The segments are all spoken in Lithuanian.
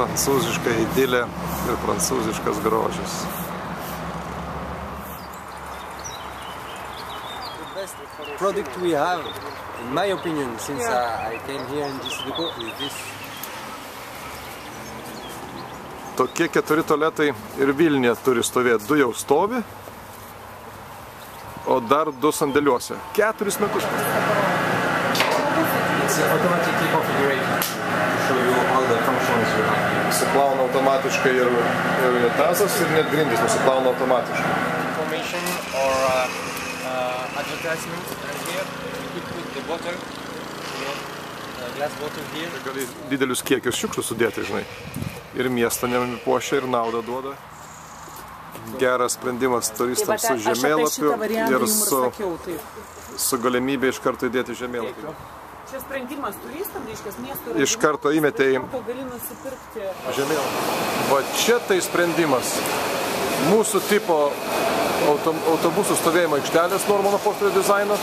prancūziška idilė ir prancūziškas grožis. The best product we have, in my opinion, since I came here in this deco, is this. Tokie 4 tualetai ir Vilniuje turi stovėti, 2 jau stovi, o dar 2 sandėliuose. 4 metus. It's automatically configured to show you all the functions you have. Nusiplauna automatiškai ir unitazas ir net grindys nusiplauna automatiškai. Information or advertisement here. You could put the bottle, glass bottle here. Gali didelius kiekius šiukšlių sudėti, žinai. Ir miestą nepuošia, ir naudą duoda. Geras sprendimas turistams su žemėlapiu ir su galimybė iš karto įdėti žemėlapį. Čia sprendimas turistams, reiškia, miesto iš karto įmetė į gali nusipirkti žemėlapį. Va čia tai sprendimas. Mūsų tipo autobusų stovėjimo aikštelės Normano Fosterio dizaino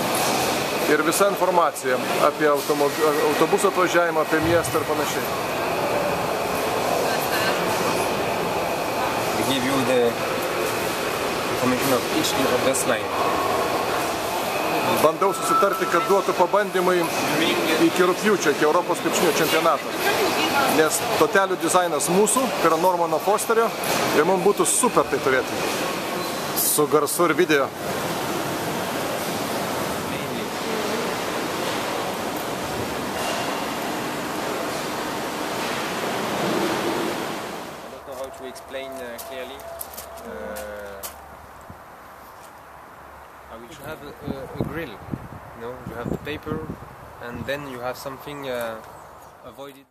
ir visa informacija apie autobusų atvažiavimą, apie miestą ir panašiai. Give you the information of each of this line. Bandau susitarti, kad duotų pabandymai iki rugpjūčio, iki Europos krepšinio čempionato. Nes totelių dizainas mūsų, tai yra Normano Fosterio, ir mums būtų super tai turėti. Su garsu ir video. To explain clearly, we should have a grill. You know, you have the paper, and then you have something avoided.